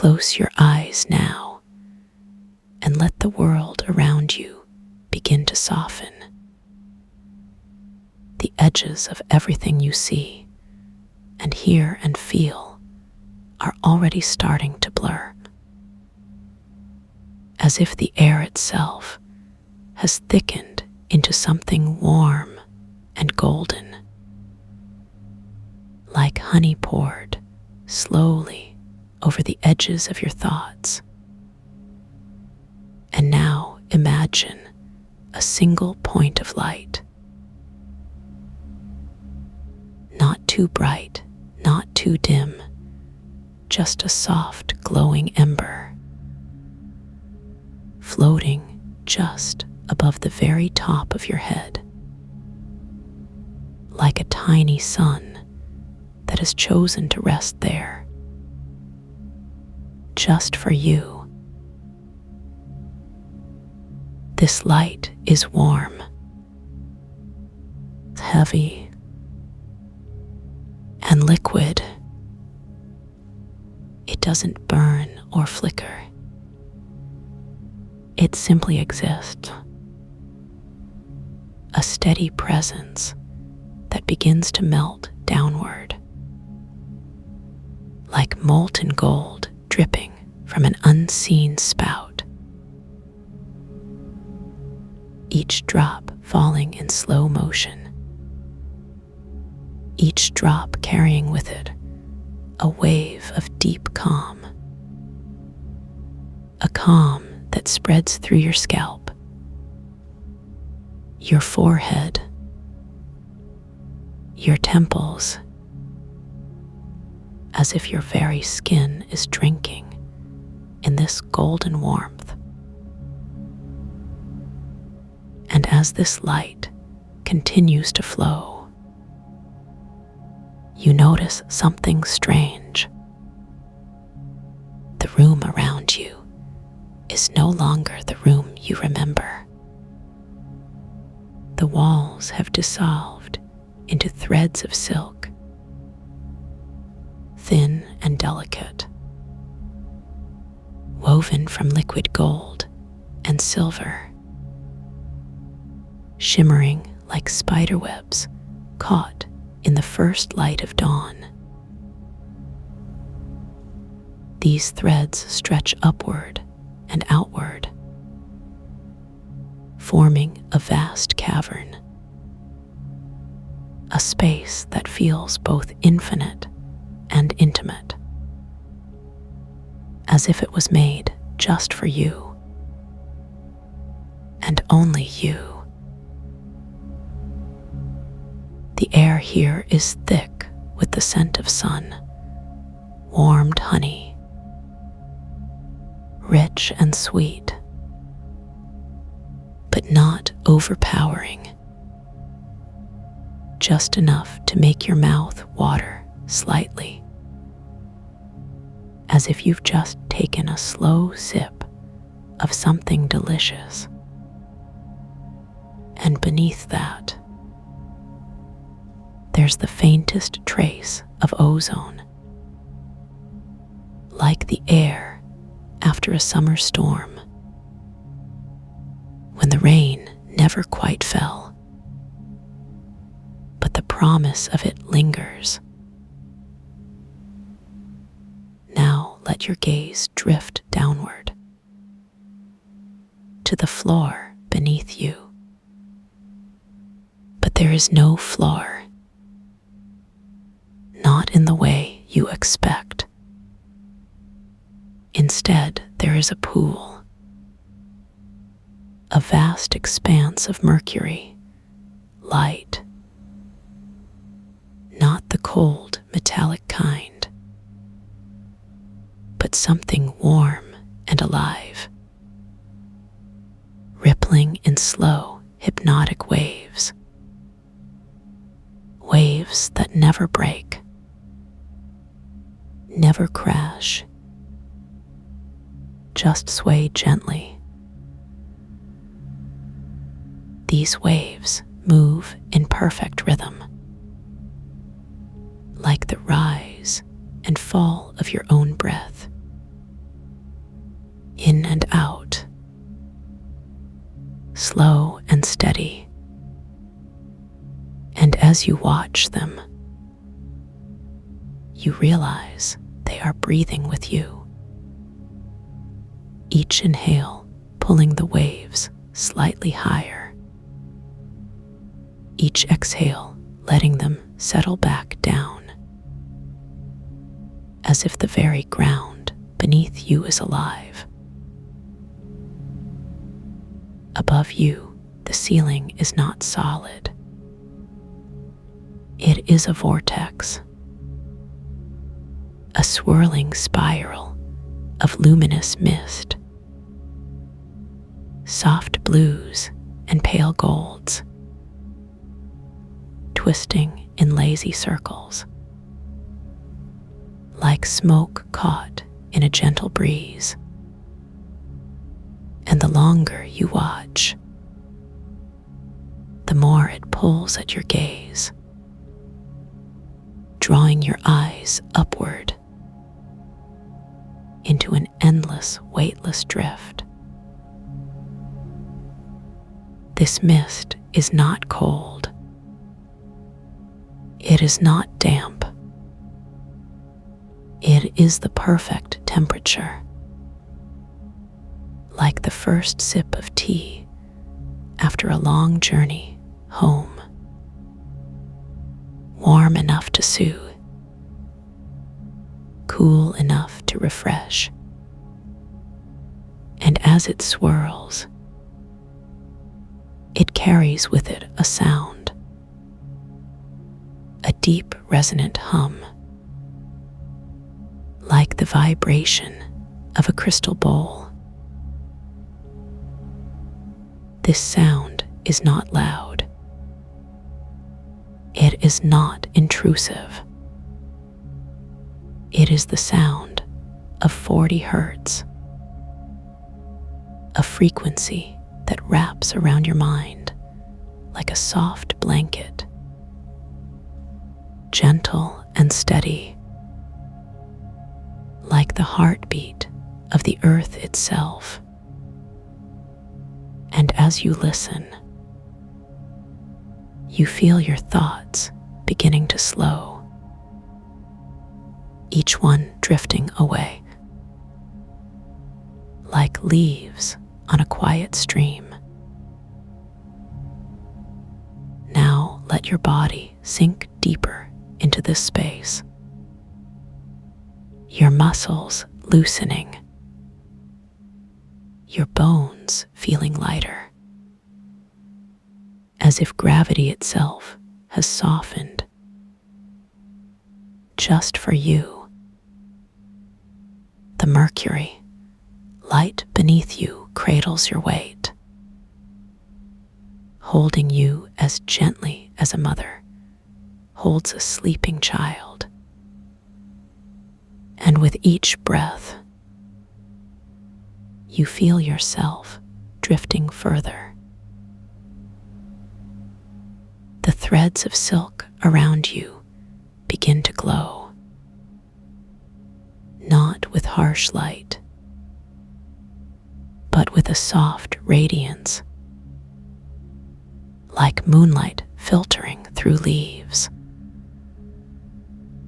Close your eyes now and let the world around you begin to soften. The edges of everything you see and hear and feel are already starting to blur, as if the air itself has thickened into something warm and golden, like honey poured slowly over the edges of your thoughts. And now imagine a single point of light. Not too bright, not too dim, just a soft, glowing ember, floating just above the very top of your head, like a tiny sun that has chosen to rest there, just for you. This light is warm, heavy, and liquid. It doesn't burn or flicker. It simply exists. A steady presence that begins to melt downward, like molten gold dripping from an unseen spout. Each drop falling in slow motion. Each drop carrying with it a wave of deep calm. A calm that spreads through your scalp, your forehead, your temples, as if your very skin is drinking in this golden warmth. And as this light continues to flow, you notice something strange. The room around you is no longer the room you remember. The walls have dissolved into threads of silk, thin and delicate, woven from liquid gold and silver, shimmering like spider webs caught in the first light of dawn. These threads stretch upward and outward, forming a vast cavern, a space that feels both infinite and intimate, as if it was made just for you, and only you. The air here is thick with the scent of sun, warmed honey, rich and sweet, but not overpowering, just enough to make your mouth water slightly, as if you've just taken a slow sip of something delicious. And beneath that, there's the faintest trace of ozone, like the air after a summer storm, when the rain never quite fell, but the promise of it lingers. Now let your gaze drift downward to the floor beneath you. But there is no floor, not in the way you expect. Instead, there is a pool, a vast expanse of mercury, light, not the cold, metallic kind, but something warm and alive, rippling in slow, hypnotic waves, waves that never break, never crash, just sway gently. These waves move in perfect rhythm, like the rise and fall of your own breath, slow and steady. And as you watch them, you realize they are breathing with you. Each inhale pulling the waves slightly higher. Each exhale letting them settle back down, as if the very ground beneath you is alive. Above you, the ceiling is not solid. It is a vortex, a swirling spiral of luminous mist, soft blues and pale golds, twisting in lazy circles, like smoke caught in a gentle breeze. And the longer you watch, the more it pulls at your gaze, drawing your eyes upward into an endless, weightless drift. This mist is not cold. It is not damp. It is the perfect temperature, like the first sip of tea after a long journey home. Warm enough to soothe, cool enough to refresh. And as it swirls, it carries with it a sound, a deep resonant hum, like the vibration of a crystal bowl. This sound is not loud. It is not intrusive. It is the sound of 40 hertz, a frequency that wraps around your mind like a soft blanket, gentle and steady, like the heartbeat of the earth itself. And as you listen, you feel your thoughts beginning to slow, each one drifting away, like leaves on a quiet stream. Now let your body sink deeper into this space, your muscles loosening, your bones feeling lighter, as if gravity itself has softened just for you. The mercury, light beneath you, cradles your weight, holding you as gently as a mother holds a sleeping child. And with each breath, you feel yourself drifting further. The threads of silk around you begin to glow, not with harsh light, but with a soft radiance, like moonlight filtering through leaves.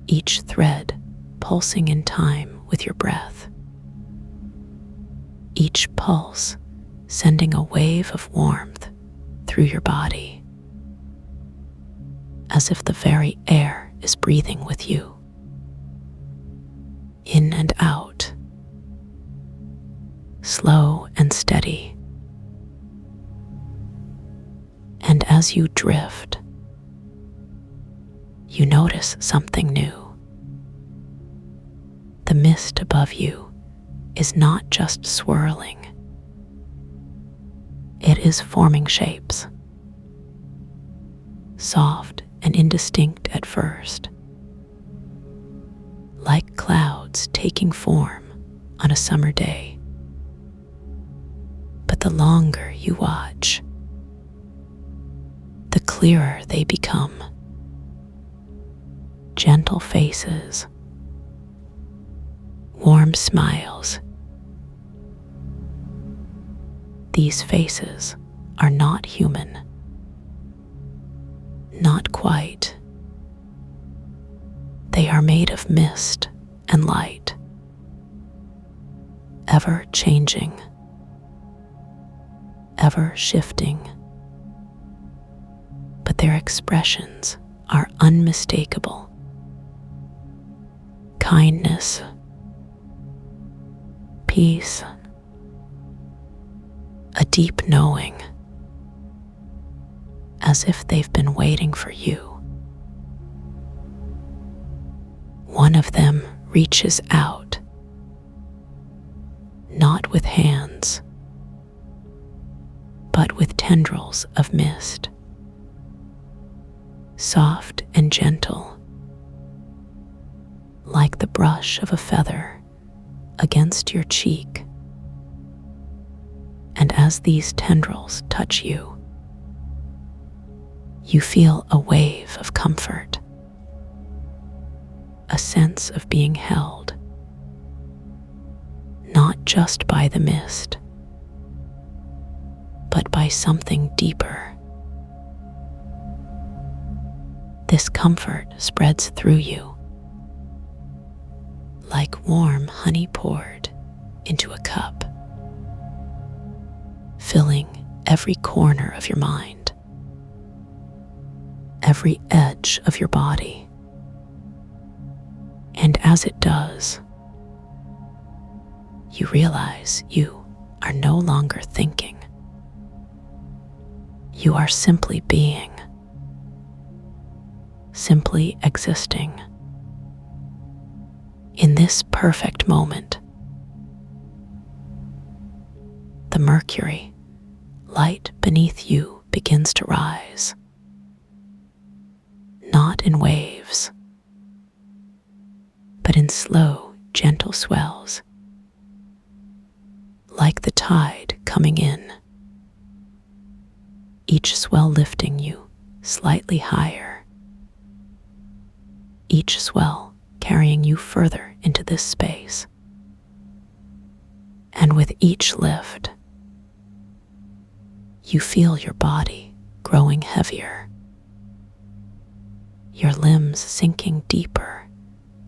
Each thread pulsing in time with your breath, each pulse sending a wave of warmth through your body, as if the very air is breathing with you, in and out, slow and steady. And as you drift, you notice something new. The mist above you is not just swirling. It is forming shapes, soft and indistinct at first, like clouds taking form on a summer day. But the longer you watch, the clearer they become. Gentle faces, warm smiles. These faces are not human. Not quite. They are made of mist and light, ever changing, ever shifting. But their expressions are unmistakable. Kindness, peace, a deep knowing, as if they've been waiting for you. One of them reaches out, not with hands, but with tendrils of mist, soft and gentle, like the brush of a feather against your cheek. And as these tendrils touch you, you feel a wave of comfort, a sense of being held, not just by the mist, but by something deeper. This comfort spreads through you, like warm honey poured into a cup, filling every corner of your mind, every edge of your body. And as it does, you realize you are no longer thinking. You are simply being, simply existing. In this perfect moment, the mercury, light beneath you, begins to rise, not in waves, but in slow, gentle swells, like the tide coming in, each swell lifting you slightly higher, each swell carrying you further into this space. And with each lift, you feel your body growing heavier, your limbs sinking deeper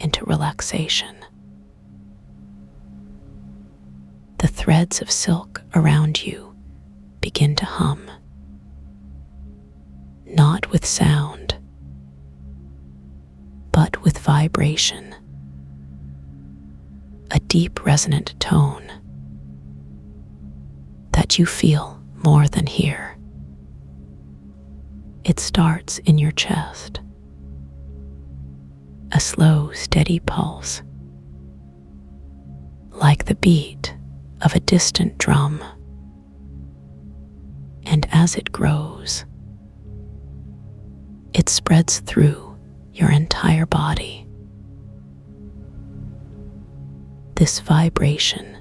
into relaxation. The threads of silk around you begin to hum, not with sound, but with vibration, a deep resonant tone that you feel more than hear. It starts in your chest, a slow, steady pulse, like the beat of a distant drum. And as it grows, it spreads through your entire body. This vibration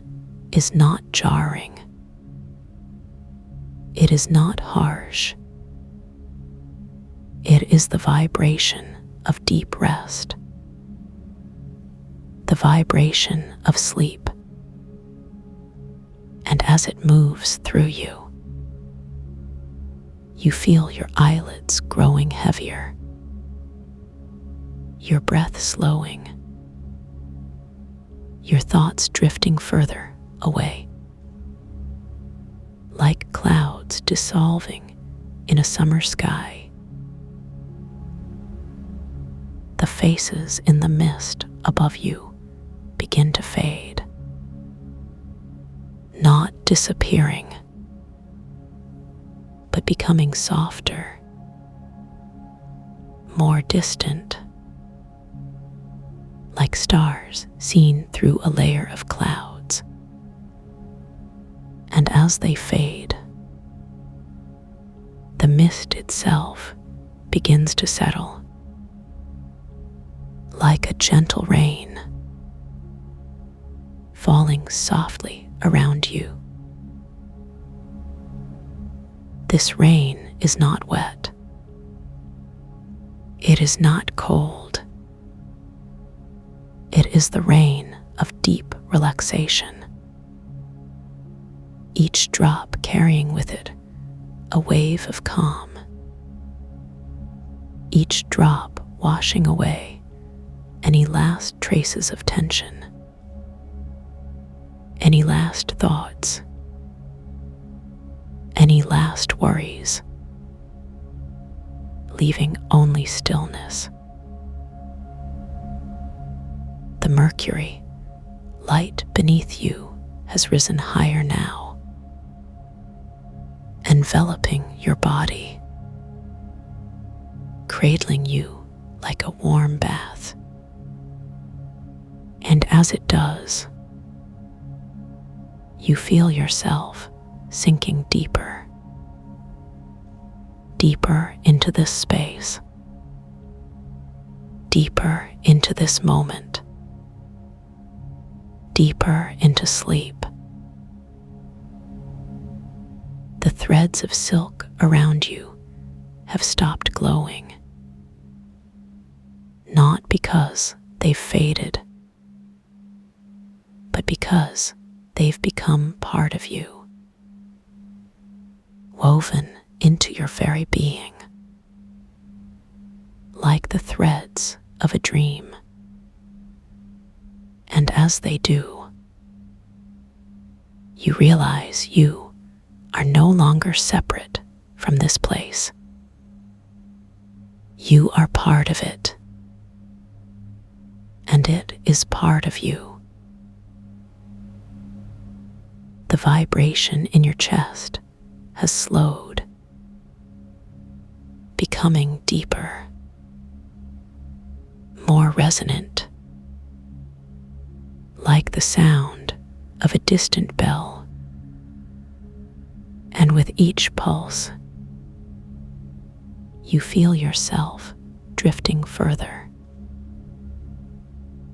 is not jarring. It is not harsh. It is the vibration of deep rest, the vibration of sleep. And as it moves through you, you feel your eyelids growing heavier, your breath slowing, your thoughts drifting further away, like clouds dissolving in a summer sky. The faces in the mist above you begin to fade, not disappearing, but becoming softer, more distant, like stars seen through a layer of clouds. And as they fade, the mist itself begins to settle, like a gentle rain, falling softly around you. This rain is not wet. It is not cold. It is the rain of deep relaxation, each drop carrying with it a wave of calm, each drop washing away any last traces of tension, any last thoughts, any last worries, leaving only stillness. The mercury, light beneath you, has risen higher now, enveloping your body, cradling you like a warm bath. And as it does, you feel yourself sinking deeper, deeper into this space, deeper into this moment, deeper into sleep. The threads of silk around you have stopped glowing, not because they've faded, but because they've become part of you, woven into your very being, like the threads of a dream. And as they do, you realize you are no longer separate from this place. You are part of it, and it is part of you. The vibration in your chest has slowed, becoming deeper, more resonant, like the sound of a distant bell. And with each pulse, you feel yourself drifting further,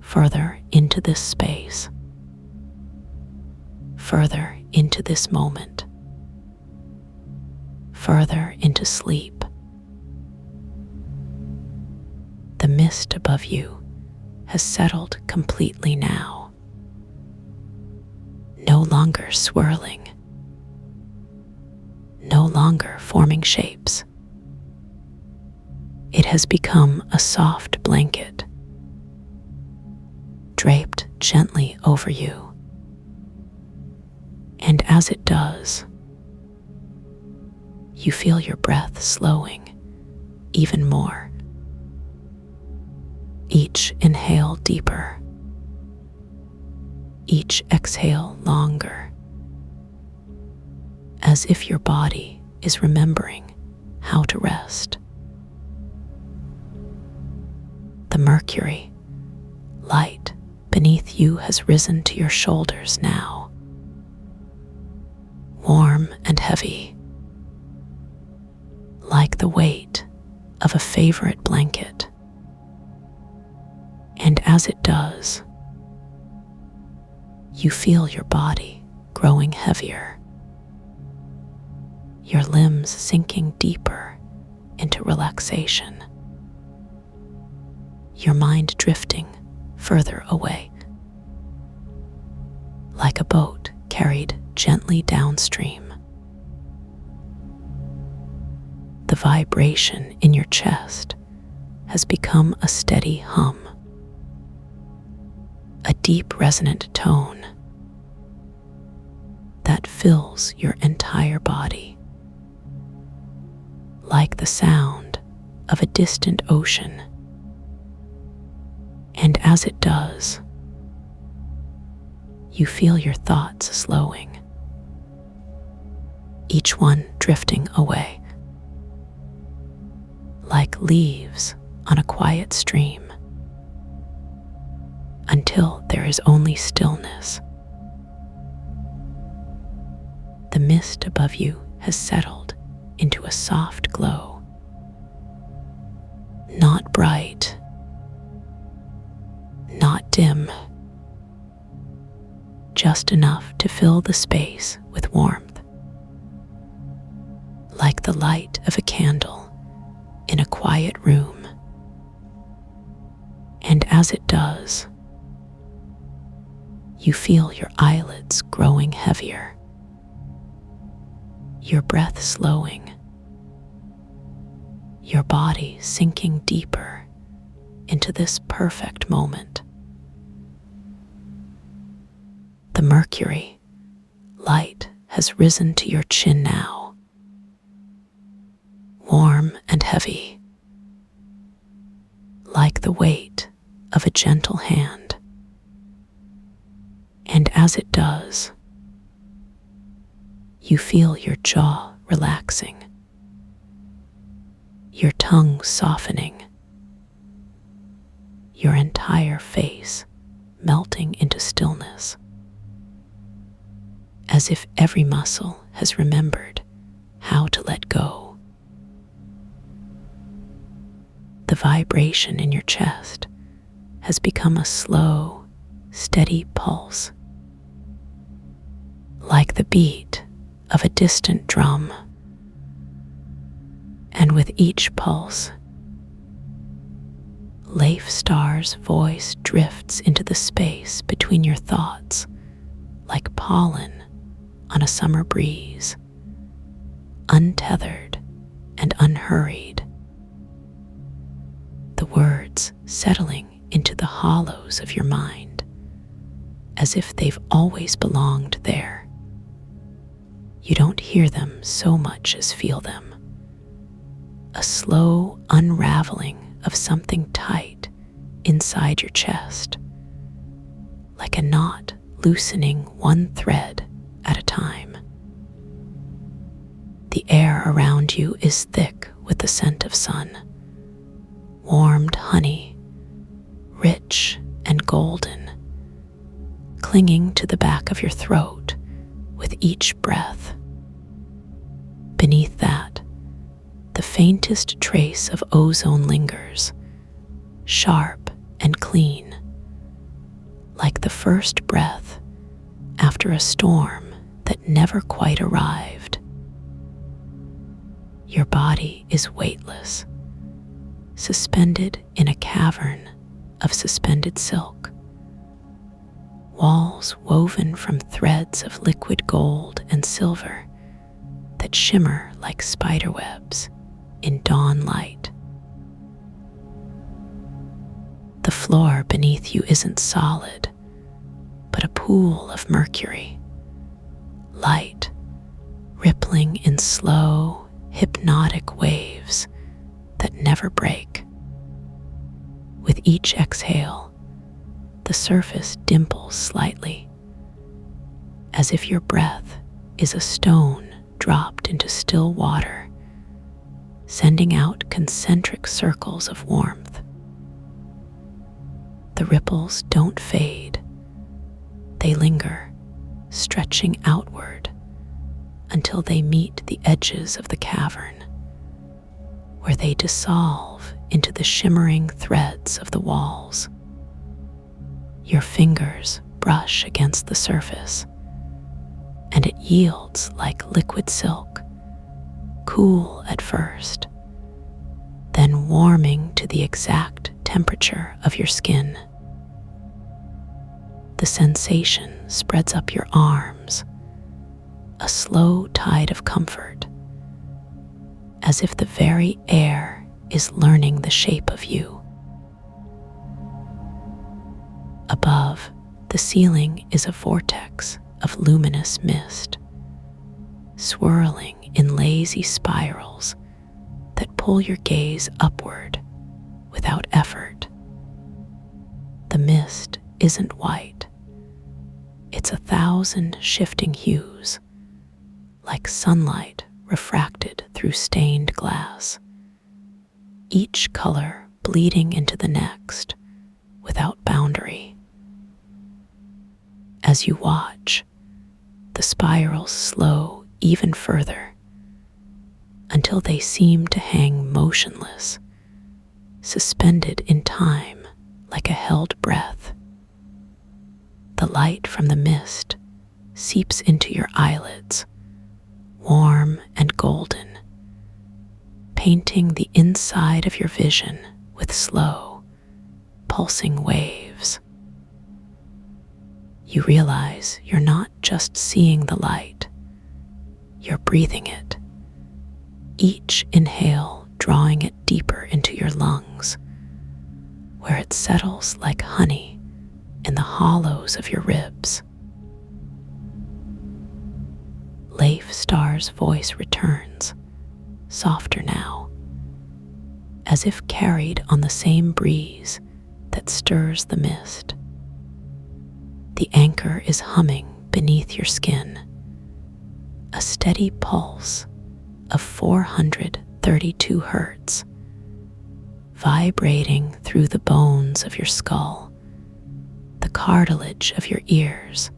further into this space, further into this moment, further into sleep. The mist above you has settled completely now, no longer swirling, no longer forming shapes. It has become a soft blanket, draped gently over you. And as it does, you feel your breath slowing even more. Each inhale deeper, each exhale longer, as if your body is remembering how to rest. The mercury, light beneath you, has risen to your shoulders now, warm and heavy, like the weight of a favorite blanket. And as it does, you feel your body growing heavier, your limbs sinking deeper into relaxation, your mind drifting further away, like a boat carried gently downstream. The vibration in your chest has become a steady hum, a deep resonant tone that fills your entire body, like the sound of a distant ocean. And as it does, you feel your thoughts slowing, each one drifting away, like leaves on a quiet stream, until there is only stillness. The mist above you has settled into a soft glow, not bright, not dim, just enough to fill the space with warmth, like the light of a candle in a quiet room. And as it does, you feel your eyelids growing heavier, your breath slowing, your body sinking deeper into this perfect moment. The mercury light has risen to your chin now, warm and heavy, like the weight of a gentle hand. And as it does, you feel your jaw relaxing, your tongue softening, your entire face melting into stillness, as if every muscle has remembered how to let go. The vibration in your chest has become a slow, steady pulse, like the beat of a distant drum. And with each pulse, Leif Star's voice drifts into the space between your thoughts like pollen on a summer breeze, untethered and unhurried. The words settling into the hollows of your mind as if they've always belonged there. You don't hear them so much as feel them. A slow unraveling of something tight inside your chest, like a knot loosening one thread at a time. The air around you is thick with the scent of sun, warmed honey, rich and golden, clinging to the back of your throat with each breath. Beneath that, the faintest trace of ozone lingers, sharp and clean, like the first breath after a storm that never quite arrived. Your body is weightless, suspended in a cavern of suspended silk, walls woven from threads of liquid gold and silver that shimmer like spiderwebs in dawn light. The floor beneath you isn't solid, but a pool of mercury, light, rippling in slow, hypnotic waves that never break. With each exhale, the surface dimples slightly, as if your breath is a stone dropped into still water, sending out concentric circles of warmth. The ripples don't fade. They linger, stretching outward until they meet the edges of the cavern, where they dissolve into the shimmering threads of the walls. Your fingers brush against the surface, and it yields like liquid silk, cool at first, then warming to the exact temperature of your skin. The sensation spreads up your arms, a slow tide of comfort, as if the very air is learning the shape of you. Above, the ceiling is a vortex of luminous mist, swirling in lazy spirals that pull your gaze upward without effort. The mist isn't white. It's 1,000 shifting hues, like sunlight refracted through stained glass, each color bleeding into the next without boundary. As you watch, the spirals slow even further until they seem to hang motionless, suspended in time like a held breath. The light from the mist seeps into your eyelids, warm and golden, painting the inside of your vision with slow, pulsing waves. You realize you're not just seeing the light, you're breathing it. Each inhale drawing it deeper into your lungs, where it settles like honey in the hollows of your ribs. Leif Star's voice returns, softer now, as if carried on the same breeze that stirs the mist. The anchor is humming beneath your skin, a steady pulse of 432 hertz, vibrating through the bones of your skull, the cartilage of your ears,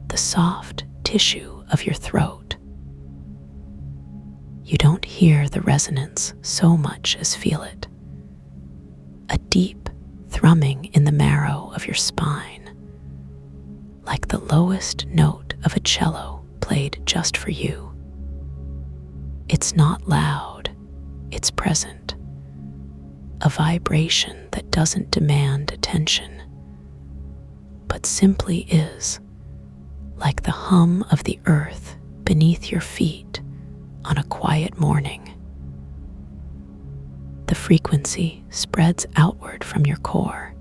the soft tissue of your throat. You don't hear the resonance so much as feel it, a deep thrumming in the marrow of your spine, like the lowest note of a cello played just for you. It's not loud, it's present, a vibration that doesn't demand attention, but simply is, like the hum of the earth beneath your feet on a quiet morning. The frequency spreads outward from your core,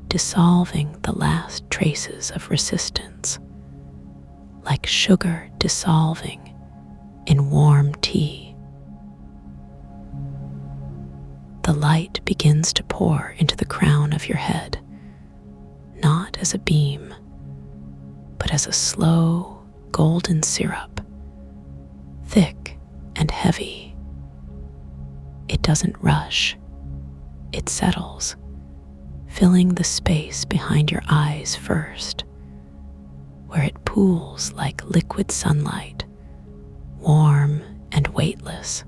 dissolving the last traces of resistance, like sugar dissolving in warm tea. The light begins to pour into the crown of your head, not as a beam, but as a slow, golden syrup, thick and heavy. It doesn't rush, it settles, filling the space behind your eyes first, where it pools like liquid sunlight, warm and weightless.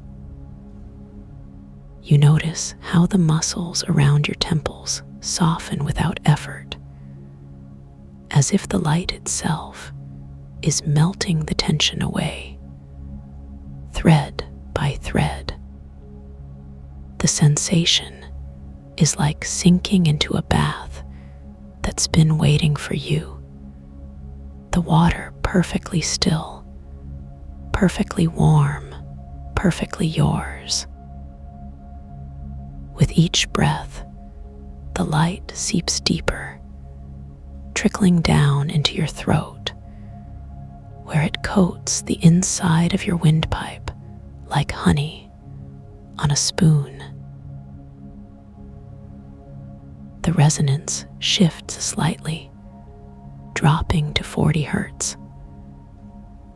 You notice how the muscles around your temples soften without effort, as if the light itself is melting the tension away, thread by thread. The sensation is like sinking into a bath that's been waiting for you, the water perfectly still, perfectly warm, perfectly yours. With each breath, the light seeps deeper, trickling down into your throat, where it coats the inside of your windpipe like honey on a spoon. The resonance shifts slightly, dropping to 40 hertz,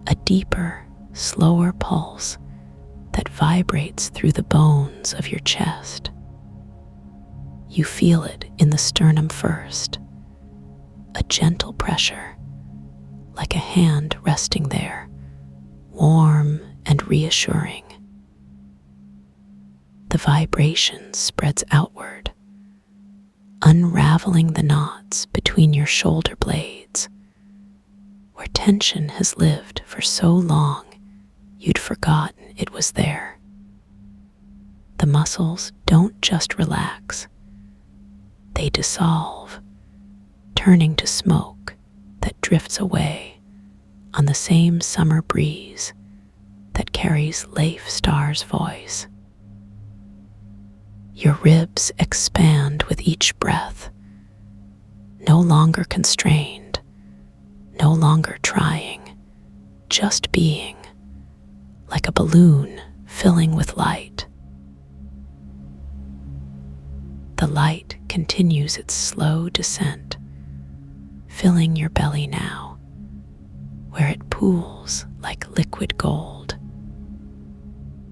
a deeper, slower pulse that vibrates through the bones of your chest. You feel it in the sternum first, a gentle pressure, like a hand resting there, warm and reassuring. The vibration spreads outward, unraveling the knots between your shoulder blades, where tension has lived for so long you'd forgotten it was there. The muscles don't just relax, they dissolve, turning to smoke that drifts away on the same summer breeze that carries Leif Star's voice. Your ribs expand with each breath, no longer constrained, no longer trying, just being, like a balloon filling with light. The light continues its slow descent, filling your belly now, where it pools like liquid gold.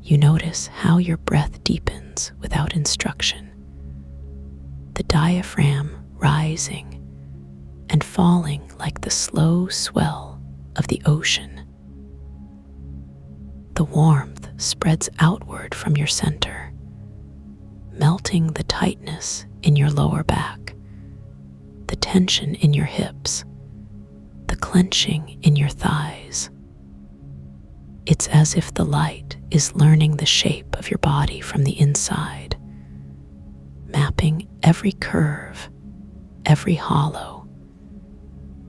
You notice how your breath deepens without instruction, the diaphragm rising and falling like the slow swell of the ocean. The warmth spreads outward from your center, melting the tightness in your lower back, the tension in your hips, the clenching in your thighs. It's as if the light is learning the shape of your body from the inside, mapping every curve, every hollow,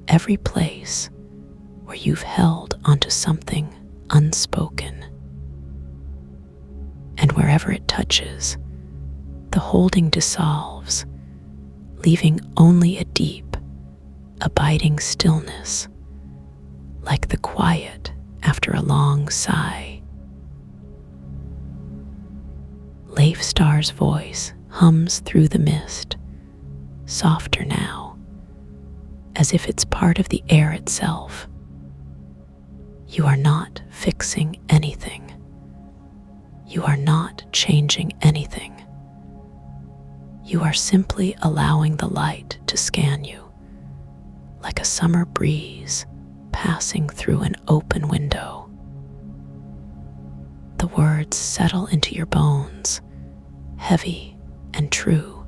every place where you've held onto something unspoken. And and wherever it touches, the holding dissolves, leaving only a deep, abiding stillness, like the quiet after a long sigh. Leif Star's voice hums through the mist, softer now, as if it's part of the air itself. You are not fixing anything. You are not changing anything. You are simply allowing the light to scan you, like a summer breeze passing through an open window. The words settle into your bones, heavy and true,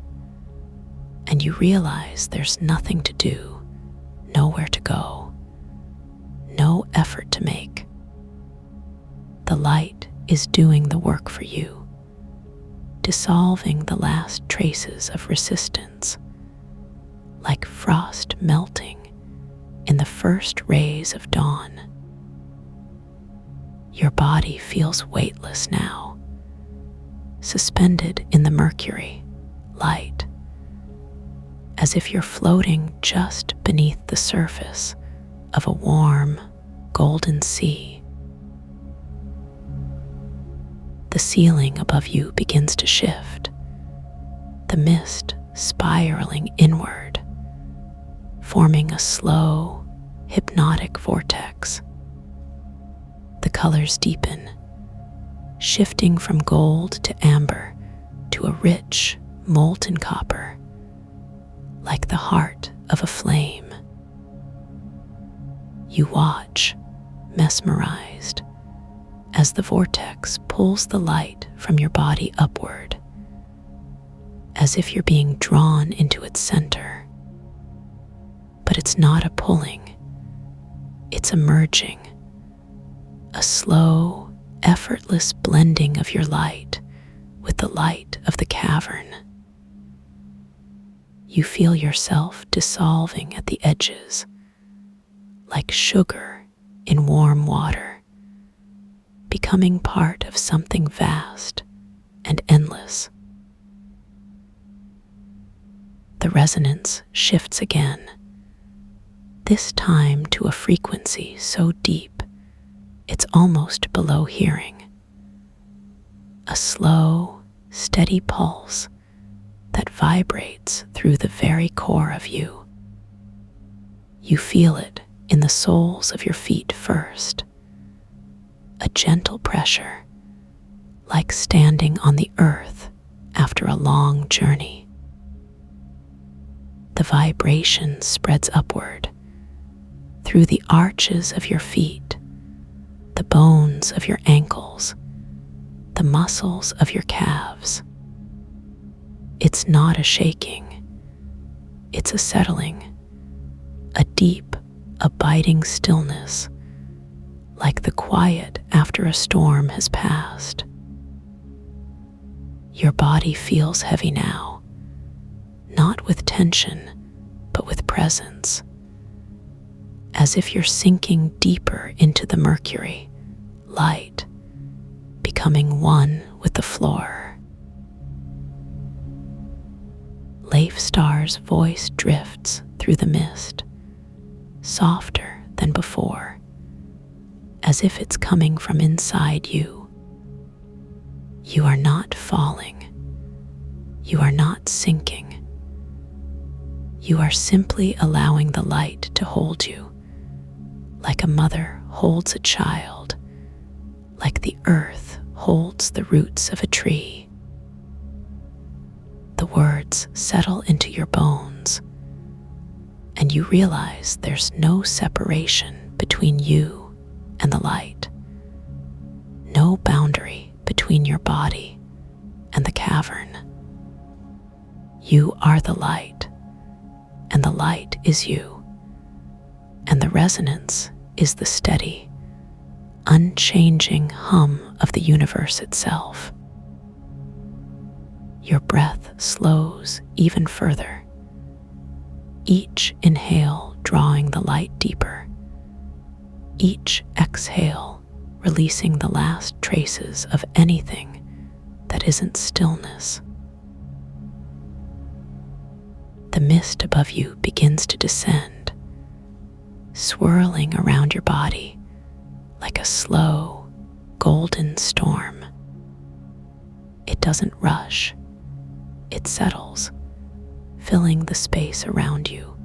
and you realize there's nothing to do, nowhere to go, no effort to make. The light is doing the work for you, dissolving the last traces of resistance, like frost melting in the first rays of dawn. Your body feels weightless now, suspended in the mercury, light, as if you're floating just beneath the surface of a warm, golden sea. The ceiling above you begins to shift, the mist spiraling inward, forming a slow, hypnotic vortex. The colors deepen, shifting from gold to amber to a rich, molten copper, like the heart of a flame. You watch, mesmerized, as the vortex pulls the light from your body upward, as if you're being drawn into its center. But it's not a pulling, it's a merging, a slow, effortless blending of your light with the light of the cavern. You feel yourself dissolving at the edges, like sugar in warm water, becoming part of something vast and endless. The resonance shifts again, this time to a frequency so deep it's almost below hearing. A slow, steady pulse that vibrates through the very core of you. You feel it in the soles of your feet first, a gentle pressure, like standing on the earth after a long journey. The vibration spreads upward, through the arches of your feet, the bones of your ankles, the muscles of your calves. It's not a shaking, it's a settling, a deep, abiding stillness, like the quiet after a storm has passed. Your body feels heavy now, not with tension, but with presence, as if you're sinking deeper into the mercury, light, becoming one with the floor. Leif Star's voice drifts through the mist, softer than before, as if it's coming from inside you. You are not falling. You are not sinking. You are simply allowing the light to hold you, like a mother holds a child, like the earth holds the roots of a tree. The words settle into your bones, and you realize there's no separation between you and the light, no boundary between your body and the cavern. You are the light, and the light is you, and the resonance is the steady, unchanging hum of the universe itself. Your breath slows even further, each inhale drawing the light deeper, each exhale releasing the last traces of anything that isn't stillness. The mist above you begins to descend, swirling around your body like a slow, golden storm. It doesn't rush, it settles, filling the space around you,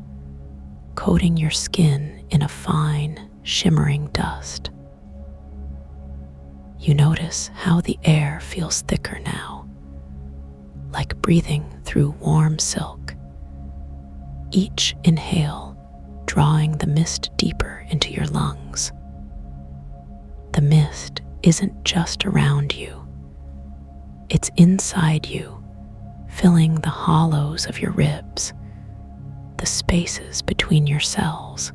coating your skin in a fine, shimmering dust. You notice how the air feels thicker now, like breathing through warm silk. Each inhale drawing the mist deeper into your lungs. The mist isn't just around you, it's inside you, filling the hollows of your ribs, the spaces between your cells,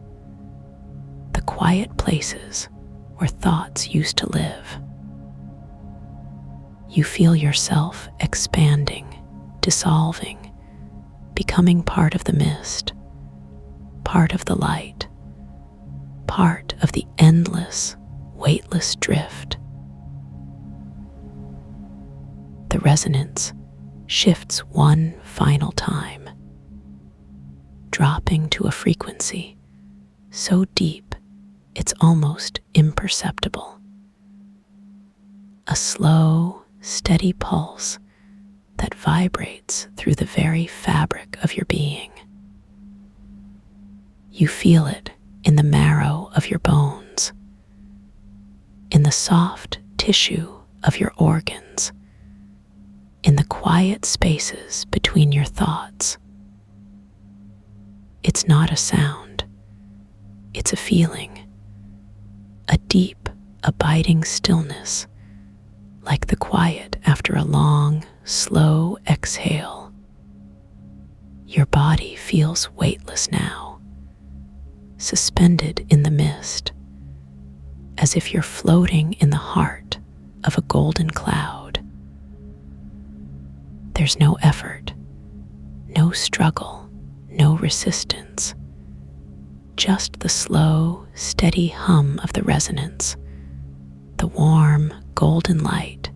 the quiet places where thoughts used to live. You feel yourself expanding, dissolving, becoming part of the mist, part of the light, part of the endless, weightless drift. The resonance shifts one final time, dropping to a frequency so deep it's almost imperceptible. A slow, steady pulse that vibrates through the very fabric of your being. You feel it in the marrow of your bones, in the soft tissue of your organs, in the quiet spaces between your thoughts. It's not a sound, it's a feeling, a deep, abiding stillness, like the quiet after a long, slow exhale. Your body feels weightless now, suspended in the mist, as if you're floating in the heart of a golden cloud. There's no effort, no struggle, no resistance, just the slow, steady hum of the resonance, the warm, golden light,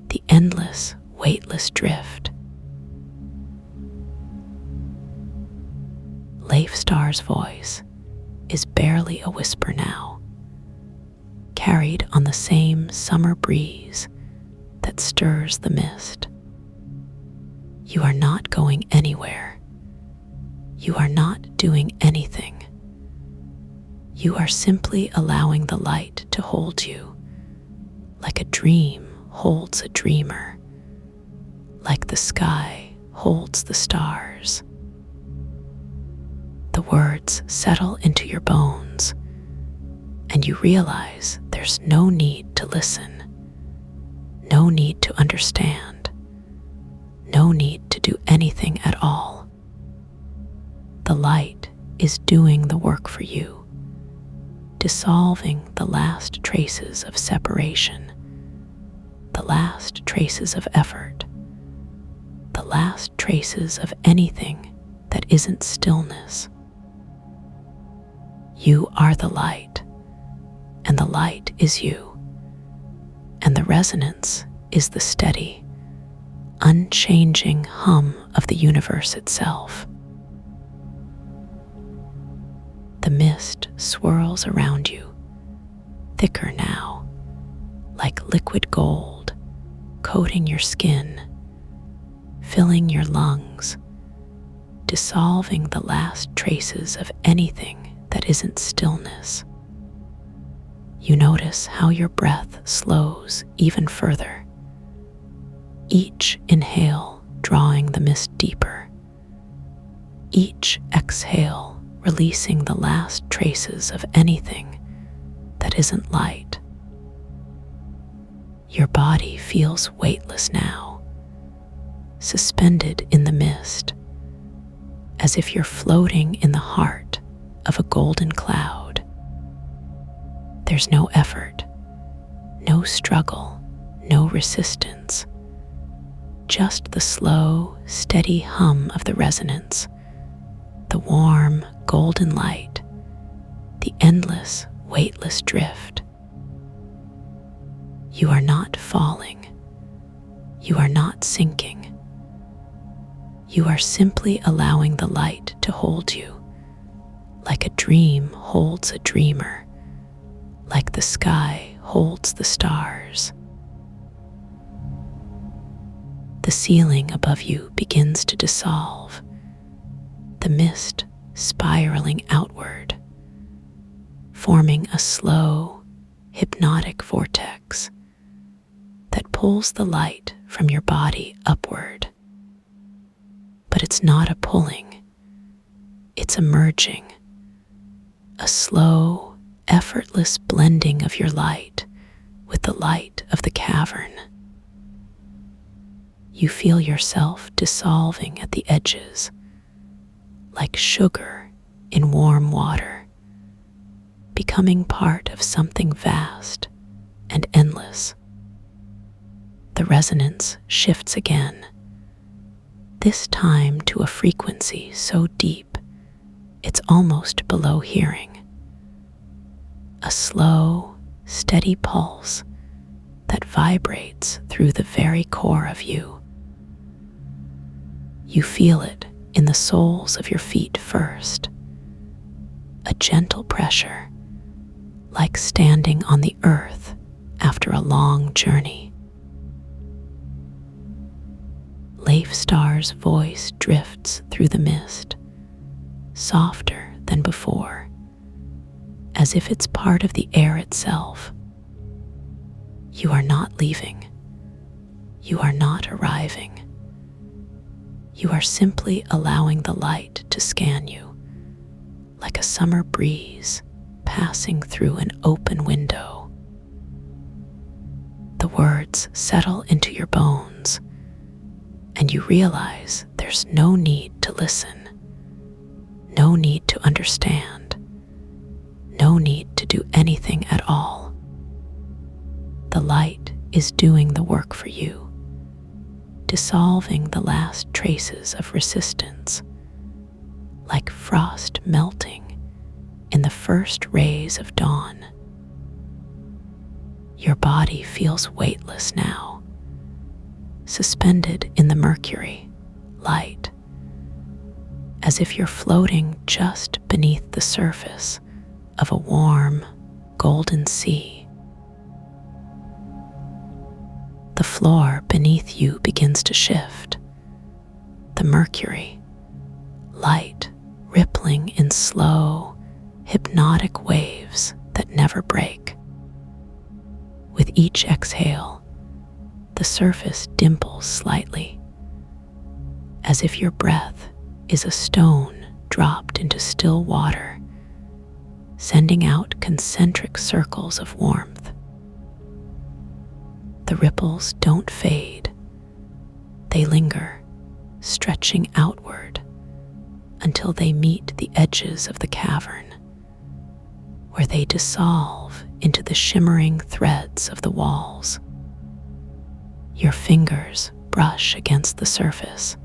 the endless, weightless drift. Leif Star's voice is barely a whisper now, carried on the same summer breeze that stirs the mist. You are not going anywhere. You are not doing anything. You are simply allowing the light to hold you, like a dream holds a dreamer, like the sky holds the stars. The words settle into your bones, and you realize there's no need to listen, no need to understand, no need to do anything at all. The light is doing the work for you, dissolving the last traces of separation, the last traces of effort, the last traces of anything that isn't stillness. You are the light, and the light is you, and the resonance is the steady, unchanging hum of the universe itself. The mist swirls around you, thicker now, like liquid gold, coating your skin, filling your lungs, dissolving the last traces of anything that isn't stillness. You notice how your breath slows even further, each inhale drawing the mist deeper, each exhale releasing the last traces of anything that isn't light. Your body feels weightless now, suspended in the mist, as if you're floating in the heart of a golden cloud. There's no effort, no struggle, no resistance, just the slow, steady hum of the resonance, the warm, golden light, the endless, weightless drift. You are not falling. You are not sinking. You are simply allowing the light to hold you, like a dream holds a dreamer, like the sky holds the stars. The ceiling above you begins to dissolve, the mist spiraling outward, forming a slow, hypnotic vortex that pulls the light from your body upward. But it's not a pulling, it's a merging, a slow, effortless blending of your light with the light of the cavern. You feel yourself dissolving at the edges, like sugar in warm water, becoming part of something vast and endless. The resonance shifts again, this time to a frequency so deep it's almost below hearing. A slow, steady pulse that vibrates through the very core of you. You feel it in the soles of your feet first, a gentle pressure, like standing on the earth after a long journey. Leif Star's voice drifts through the mist, softer than before, as if it's part of the air itself. You are not leaving. You are not arriving. You are simply allowing the light to scan you, like a summer breeze passing through an open window. The words settle into your bones, and you realize there's no need to listen, no need to understand, no need to do anything at all. The light is doing the work for you, dissolving the last traces of resistance, like frost melting in the first rays of dawn. Your body feels weightless now, suspended in the mercury, light, as if you're floating just beneath the surface of a warm, golden sea. The floor beneath you begins to shift, the mercury, light, rippling in slow, hypnotic waves that never break. With each exhale, the surface dimples slightly, as if your breath is a stone dropped into still water, sending out concentric circles of warmth. The ripples don't fade. They linger, stretching outward until they meet the edges of the cavern, where they dissolve into the shimmering threads of the walls. Your fingers brush against the surface,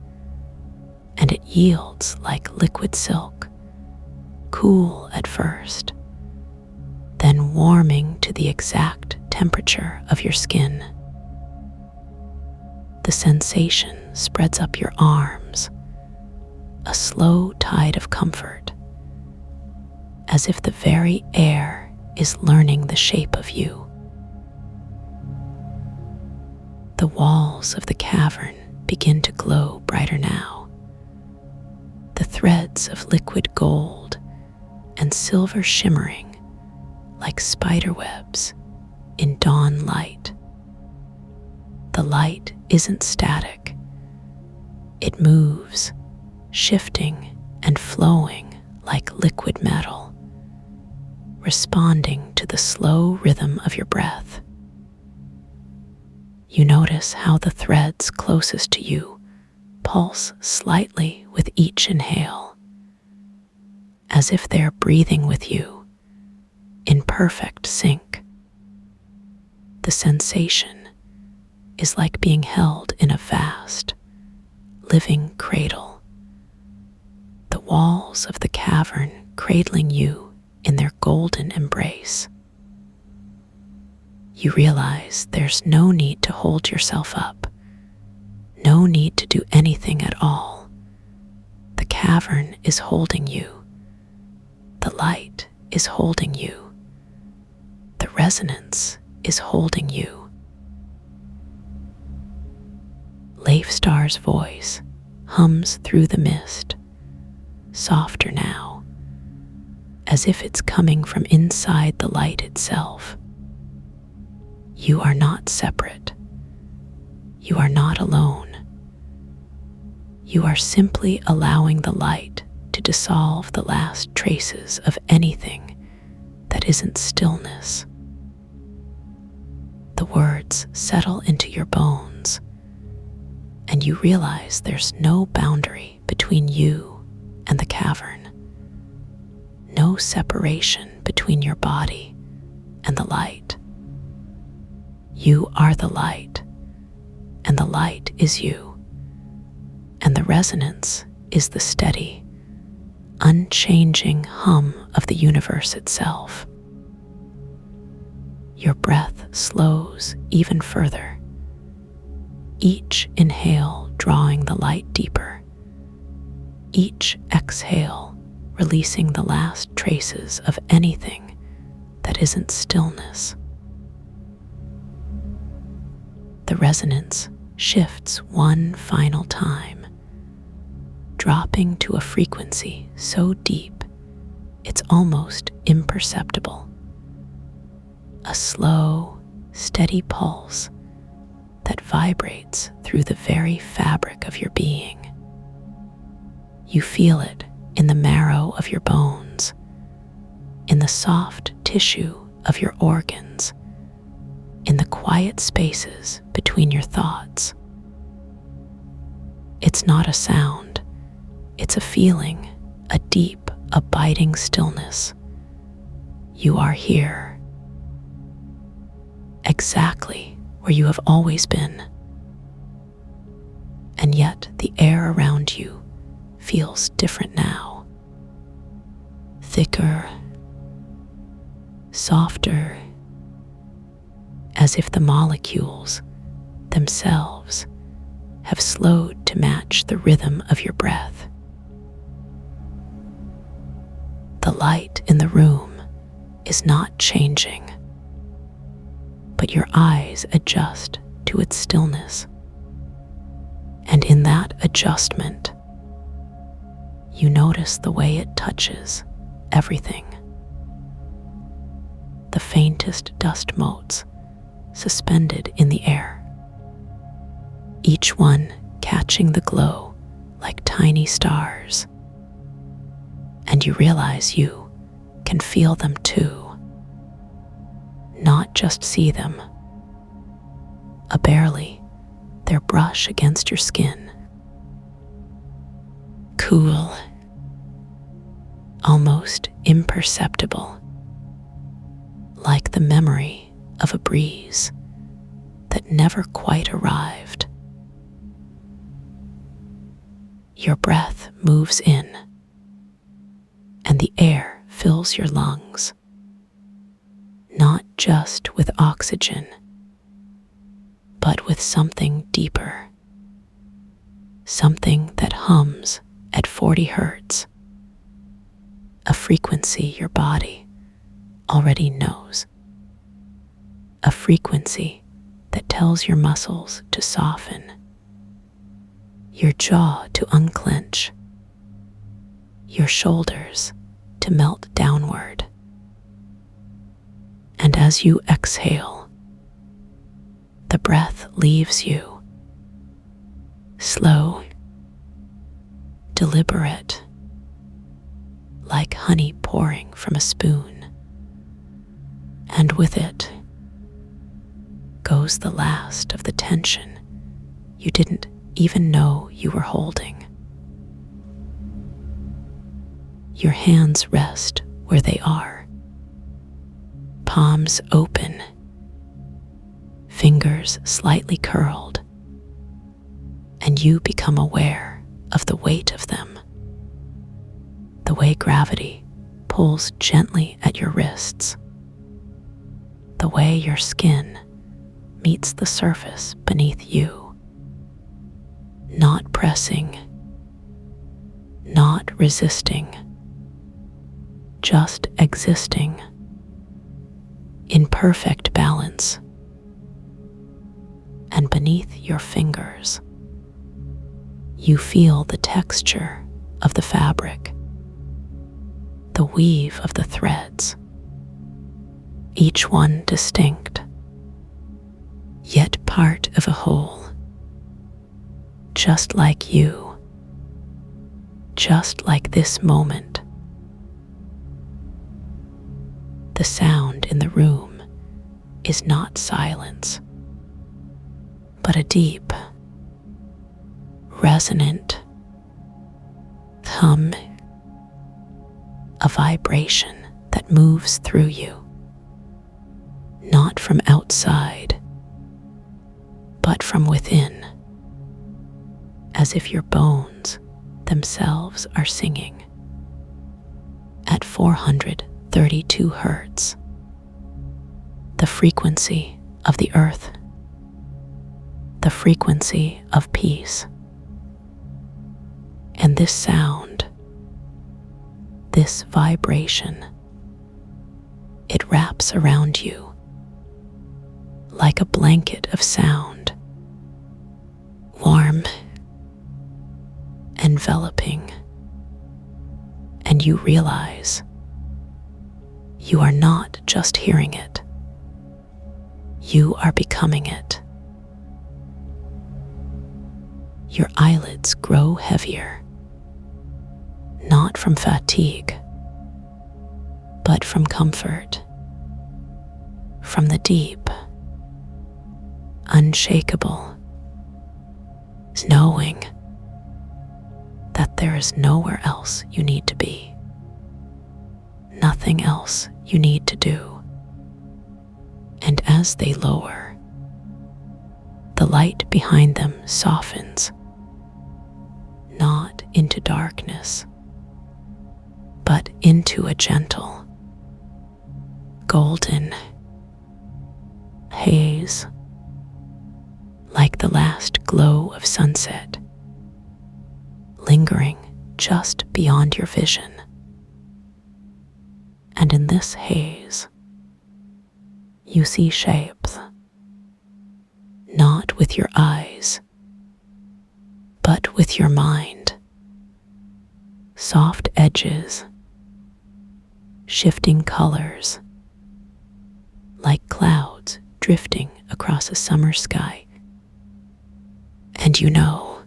and it yields like liquid silk, cool at first, then warming to the exact temperature of your skin. The sensation spreads up your arms, a slow tide of comfort, as if the very air is learning the shape of you. The walls of the cavern begin to glow brighter now, the threads of liquid gold and silver shimmering like spider webs in dawn light. The light isn't static. It moves, shifting and flowing like liquid metal, responding to the slow rhythm of your breath. You notice how the threads closest to you pulse slightly with each inhale, as if they're breathing with you in perfect sync. The sensation is like being held in a vast, living cradle, the walls of the cavern cradling you in their golden embrace. You realize there's no need to hold yourself up, No need to do anything at all. The cavern is holding you. The light is holding you. The resonance is holding you. Leifstar's voice hums through the mist, softer now, as if it's coming from inside the light itself. You are not separate. You are not alone. You are simply allowing the light to dissolve the last traces of anything that isn't stillness. The words settle into your bones, and you realize there's no boundary between you and the cavern, no separation between your body and the light. You are the light, and the light is you, and the resonance is the steady, unchanging hum of the universe itself. Your breath slows even further, each inhale drawing the light deeper, each exhale releasing the last traces of anything that isn't stillness. The resonance shifts one final time, dropping to a frequency so deep it's almost imperceptible. A slow, steady pulse that vibrates through the very fabric of your being. You feel it in the marrow of your bones, in the soft tissue of your organs, in the quiet spaces between your thoughts. It's not a sound, it's a feeling, a deep, abiding stillness. You are here, exactly where you have always been. And yet the air around you feels different now. Thicker, softer, as if the molecules themselves have slowed to match the rhythm of your breath. The light in the room is not changing, but your eyes adjust to its stillness. And in that adjustment, you notice the way it touches everything. The faintest dust motes suspended in the air, each one catching the glow like tiny stars. And you realize you can feel them too, not just see them. Barely, their brush against your skin. Cool, almost imperceptible, like the memory of a breeze that never quite arrived. Your breath moves in, and the air fills your lungs, not just with oxygen, but with something deeper, something that hums at 40 hertz, a frequency your body already knows, a frequency that tells your muscles to soften, your jaw to unclench, your shoulders to melt downward. And as you exhale, the breath leaves you, slow, deliberate, like honey pouring from a spoon. And with it goes the last of the tension you didn't even know you were holding. Your hands rest where they are, palms open, fingers slightly curled, and you become aware of the weight of them, the way gravity pulls gently at your wrists, the way your skin meets the surface beneath you. not pressing, not resisting, just existing in perfect balance. And beneath your fingers, you feel the texture of the fabric, the weave of the threads, each one distinct, yet part of a whole, just like you, just like this moment. The sound in the room is not silence, but a deep, resonant hum, a vibration that moves through you, not from outside, but from within, as if your bones themselves are singing at 432 hertz, the frequency of the earth, the frequency of peace. And this sound, this vibration, it wraps around you like a blanket of sound, warm, enveloping, and you realize you are not just hearing it, you are becoming it. Your eyelids grow heavier, not from fatigue, but from comfort, from the deep, unshakable knowing that there is nowhere else you need to be, nothing else you need to do. And as they lower, the light behind them softens, not into darkness, but into a gentle, golden haze, like the last glow of sunset, lingering just beyond your vision. And in this haze, you see shapes, not with your eyes, but with your mind. Soft edges, shifting colors, like clouds drifting across a summer sky. And you know,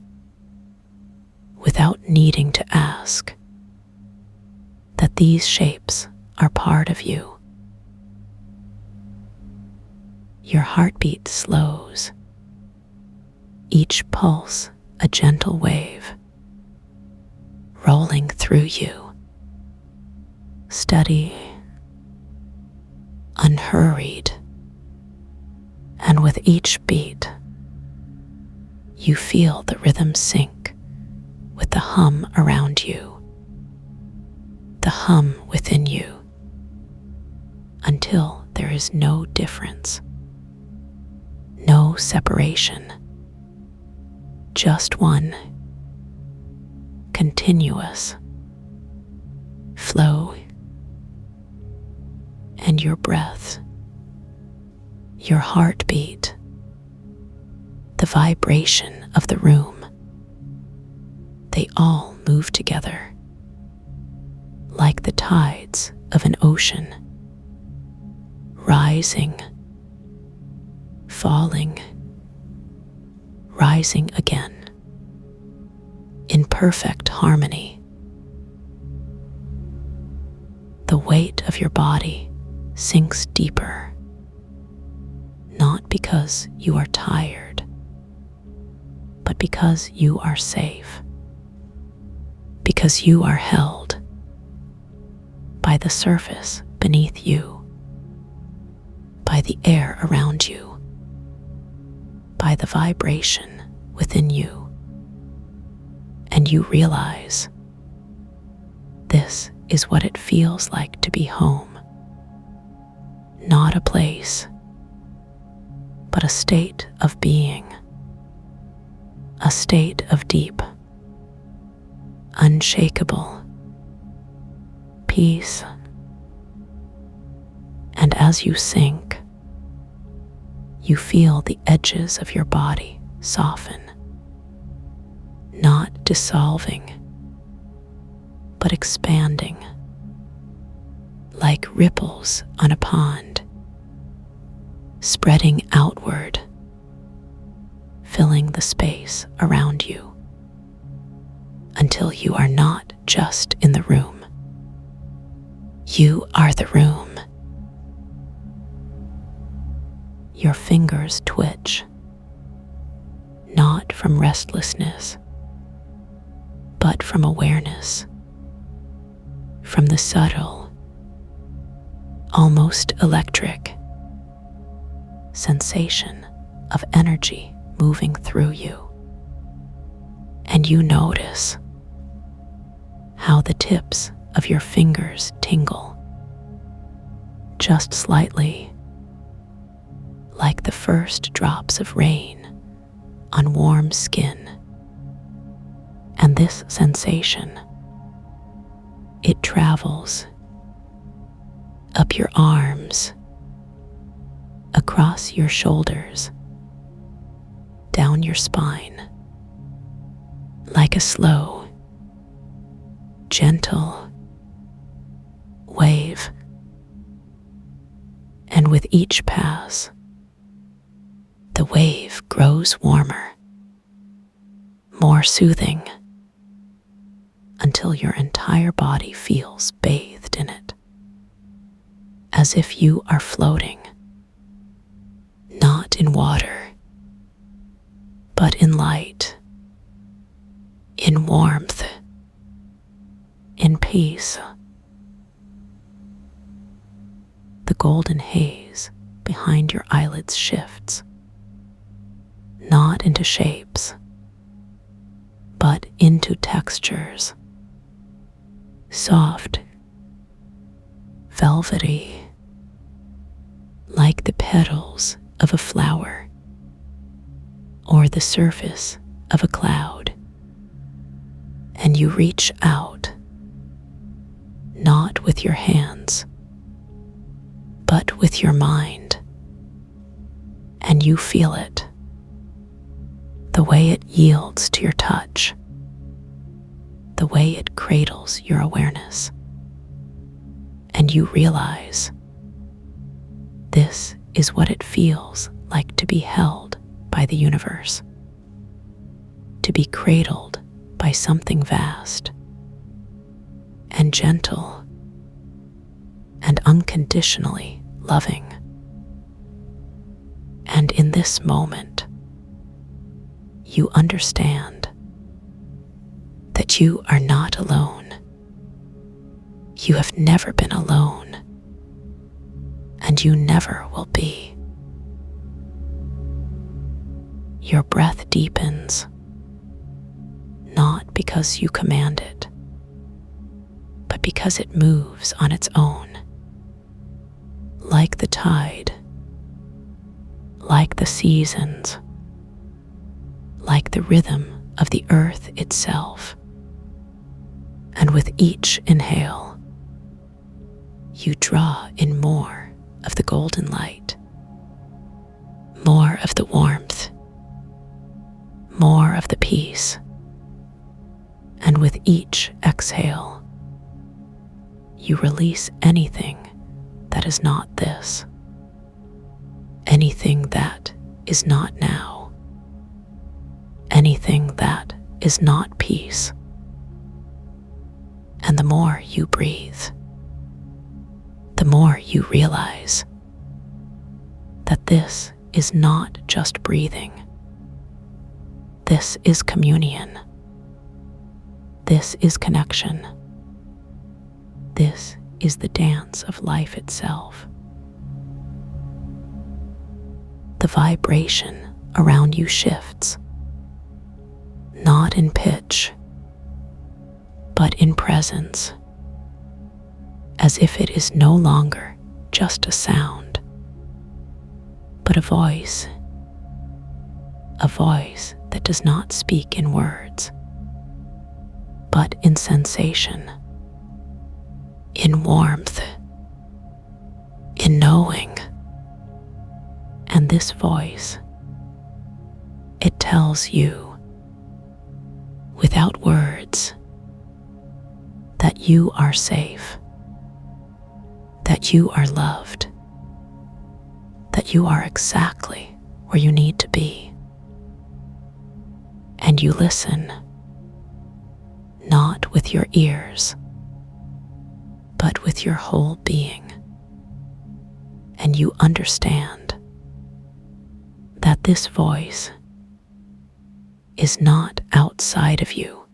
without needing to ask, that these shapes are part of you. Your heartbeat slows, each pulse a gentle wave, rolling through you, steady, unhurried, and with each beat, you feel the rhythm sync with the hum around you, the hum within you, until there is no difference, no separation, just one continuous flow. And your breath, your heartbeat, the vibration of the room, they all move together like the tides of an ocean, rising, falling, rising again, in perfect harmony. The weight of your body sinks deeper, not because you are tired, but because you are safe, because you are held by the surface beneath you, by the air around you, by the vibration within you. And you realize this is what it feels like to be home, not a place, but a state of being, a state of deep, unshakable peace. And as you sink, you feel the edges of your body soften, not dissolving, but expanding, like ripples on a pond, spreading outward, filling the space around you, until you are not just in the room. You are the room. Your fingers twitch, not from restlessness, but from awareness, from the subtle, almost electric sensation of energy moving through you. And you notice how the tips of your fingers tingle, just slightly, like the first drops of rain on warm skin. And this sensation, it travels up your arms, across your shoulders, down your spine, like a slow, gentle wave. And with each pass, the wave grows warmer, more soothing, until your entire body feels bathed in it, as if you are floating, not in water, but in light, in warmth, in peace. The golden haze behind your eyelids shifts, not into shapes, but into textures, soft, velvety, like the petals of a flower or the surface of a cloud. And you reach out, not with your hands, but with your mind, and you feel it, the way it yields to your touch, the way it cradles your awareness. And you realize this is what it feels like to be held by the universe, to be cradled by something vast and gentle and unconditionally loving. And in this moment, you understand that you are not alone. You have never been alone, and you never will be. Your breath deepens, not because you command it, but because it moves on its own, like the tide, like the seasons, like the rhythm of the earth itself. And with each inhale, you draw in more of the golden light, more of the warmth, more of the peace. And with each exhale, you release anything that is not this, anything that is not now, anything that is not peace. And the more you breathe, the more you realize that this is not just breathing. This is communion. This is connection. This is the dance of life itself. The vibration around you shifts, not in pitch, but in presence, as if it is no longer just a sound, but a voice that does not speak in words, but in sensation, in warmth, in knowing. And this voice, it tells you, without words, that you are safe, that you are loved, that you are exactly where you need to be. And you listen, not with your ears, but with your whole being. And you understand that this voice is not outside of you.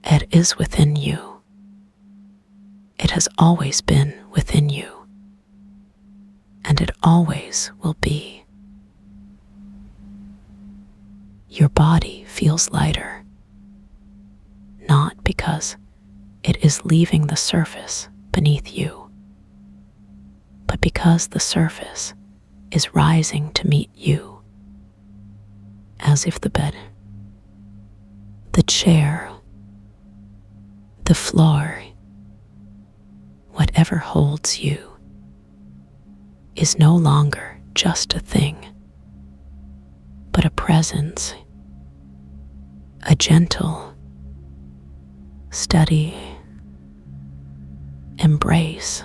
It is within you. It has always been within you, and it always will be. Your body feels lighter, not because it is leaving the surface beneath you, but because the surface is rising to meet you, as if the bed, the chair, the floor, whatever holds you, is no longer just a thing, but a presence, a gentle, steady embrace.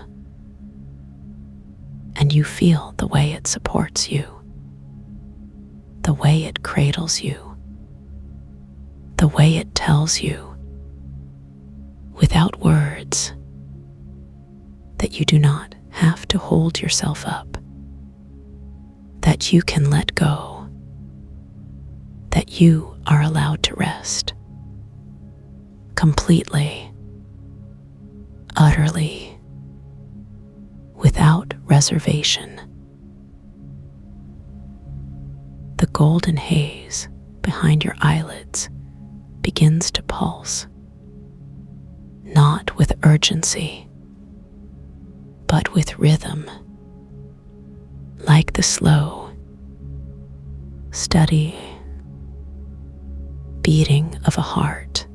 And you feel the way it supports you, the way it cradles you, the way it tells you, without words, that you do not have to hold yourself up, that you can let go, that you are allowed to rest completely, utterly, without reservation. The golden haze behind your eyelids begins to pulse, not with urgency, but with rhythm, like the slow, steady beating of a heart.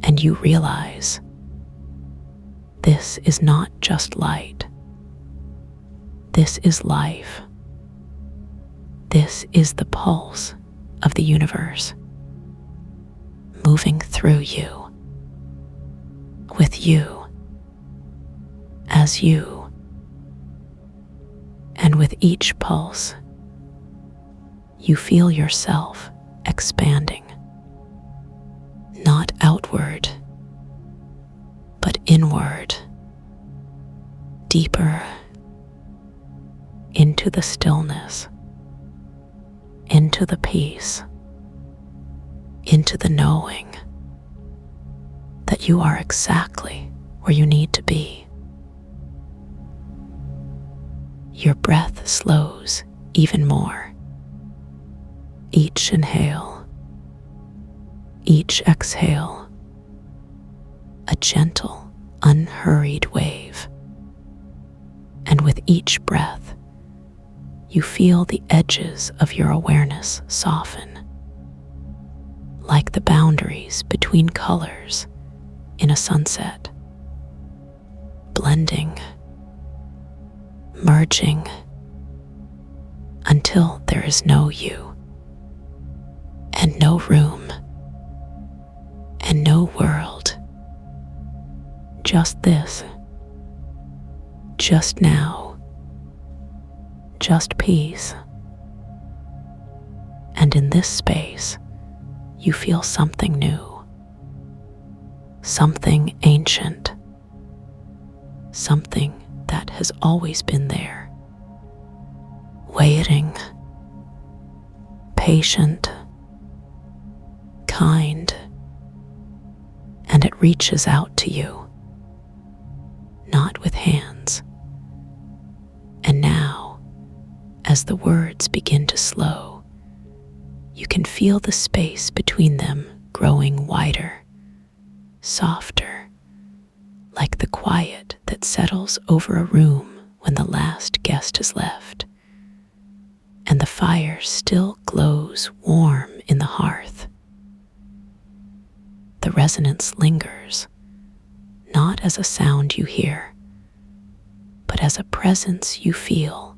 And you realize this is not just light. This is life. This is the pulse of the universe, moving through you, with you, as you. And with each pulse, you feel yourself expanding, not outward, but inward, deeper into the stillness, into the peace, into the knowing that you are exactly where you need to be. Your breath slows even more. Each inhale, each exhale, a gentle, unhurried wave. And with each breath, you feel the edges of your awareness soften, like the boundaries between colors in a sunset, blending, merging, until there is no you, and no room, and no world. Just this, just now, just peace. And in this space, you feel something new, something ancient, something that has always been there, waiting, patient, kind, and it reaches out to you, not with hands. And now, as the words begin to slow, you can feel the space between them growing wider, softer, like the quiet that settles over a room when the last guest has left, and the the fire still glows warm in the hearth. The resonance lingers, not as a sound you hear, but as a presence you feel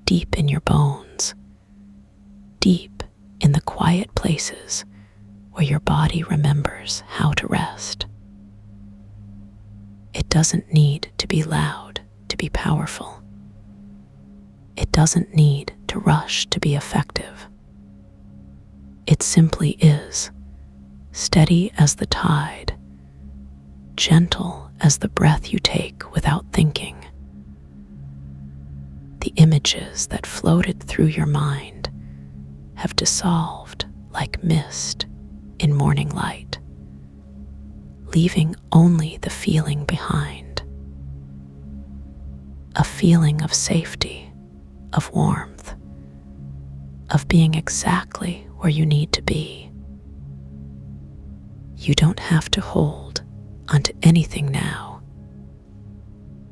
deep in your bones, deep in the quiet places where your body remembers how to rest. It doesn't need to be loud to be powerful. It doesn't need to rush to be effective. It simply is, steady as the tide, gentle as the breath you take without thinking. The images that floated through your mind have dissolved like mist in morning light, leaving only the feeling behind. A feeling of safety, of warmth, of being exactly where you need to be. You don't have to hold onto anything now.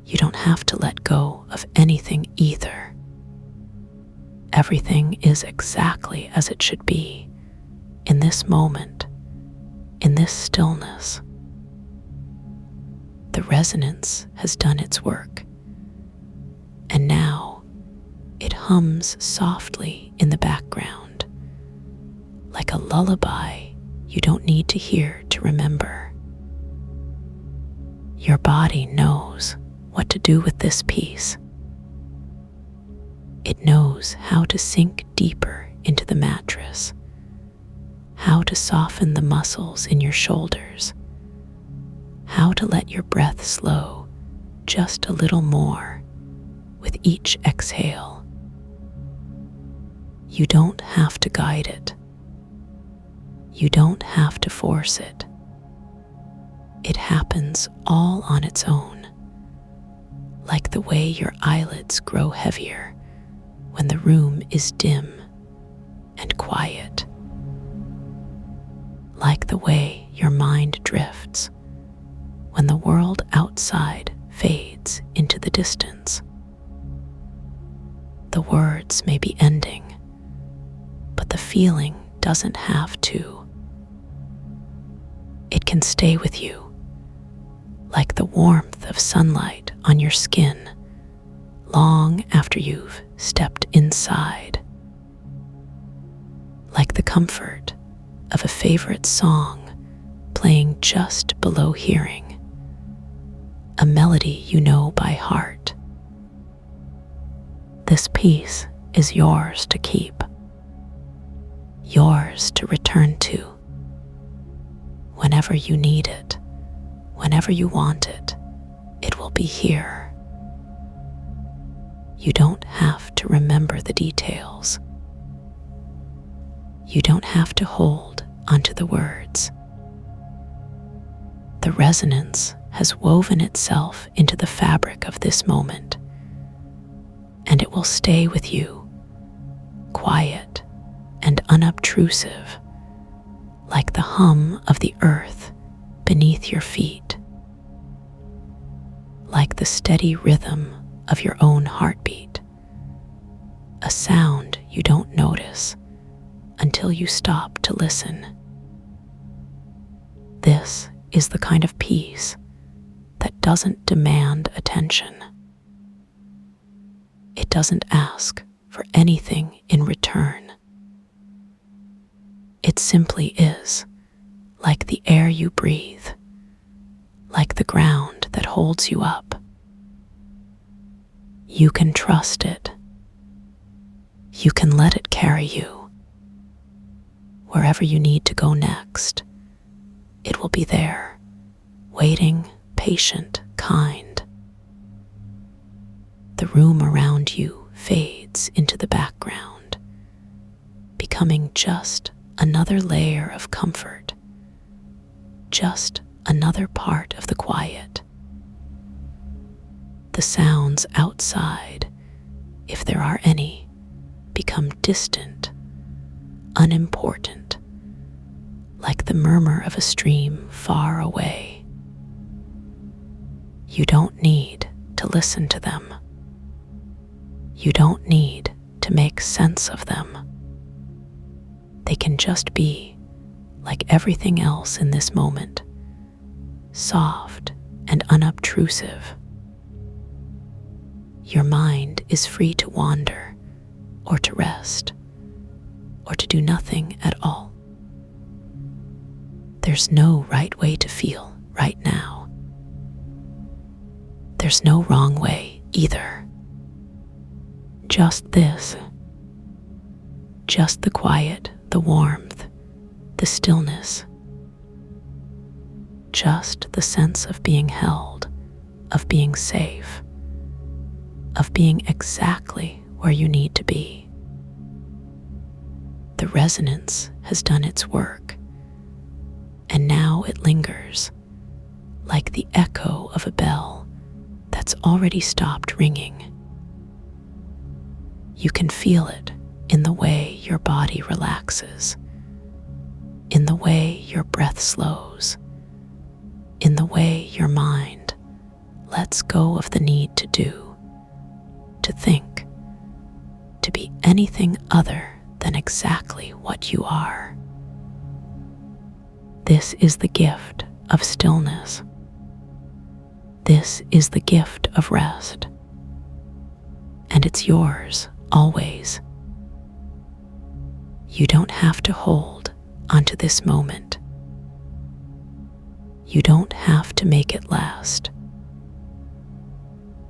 You don't have to let go of anything either. Everything is exactly as it should be in this moment, in this stillness. The resonance has done its work, and now it hums softly in the background, like a lullaby you don't need to hear to remember. Your body knows what to do with this piece. It knows how to sink deeper into the mattress, how to soften the muscles in your shoulders, how to let your breath slow just a little more with each exhale. You don't have to guide it. You don't have to force it. It happens all on its own, like the way your eyelids grow heavier when the room is dim and quiet, like the way your mind drifts when the world outside fades into the distance. The words may be ending, but the feeling doesn't have to. It can stay with you, like the warmth of sunlight on your skin, long after you've stepped inside. Like the comfort of a favorite song playing just below hearing, a melody you know by heart. This piece is yours to keep, yours to return to, whenever you need it, whenever you want it, it will be here. You don't have to remember the details. You don't have to hold onto the words. The resonance has woven itself into the fabric of this moment, and it will stay with you, quiet and unobtrusive, like the hum of the earth beneath your feet, like the steady rhythm of your own heartbeat, a sound you don't notice until you stop to listen. This is the kind of peace that doesn't demand attention. It doesn't ask for anything in return. It simply is, like the air you breathe, like the ground that holds you up. You can trust it. You can let it carry you. Wherever you need to go next, it will be there, waiting, patient, kind. The room around you fades into the background, becoming just another layer of comfort, just another part of the quiet. The sounds outside, if there are any, become distant, unimportant, like the murmur of a stream far away. You don't need to listen to them. You don't need to make sense of them. They can just be, like everything else in this moment, soft and unobtrusive. Your mind is free to wander, or to rest, or to do nothing at all. There's no right way to feel right now. There's no wrong way either. Just this. Just the quiet, the warmth, the stillness. Just the sense of being held, of being safe, of being exactly where you need to be. The resonance has done its work, and now it lingers, like the echo of a bell that's already stopped ringing. You can feel it in the way your body relaxes, in the way your breath slows, in the way your mind lets go of the need to do, to think, to be anything other than exactly what you are. This is the gift of stillness. This is the gift of rest. And it's yours always. You don't have to hold onto this moment. You don't have to make it last.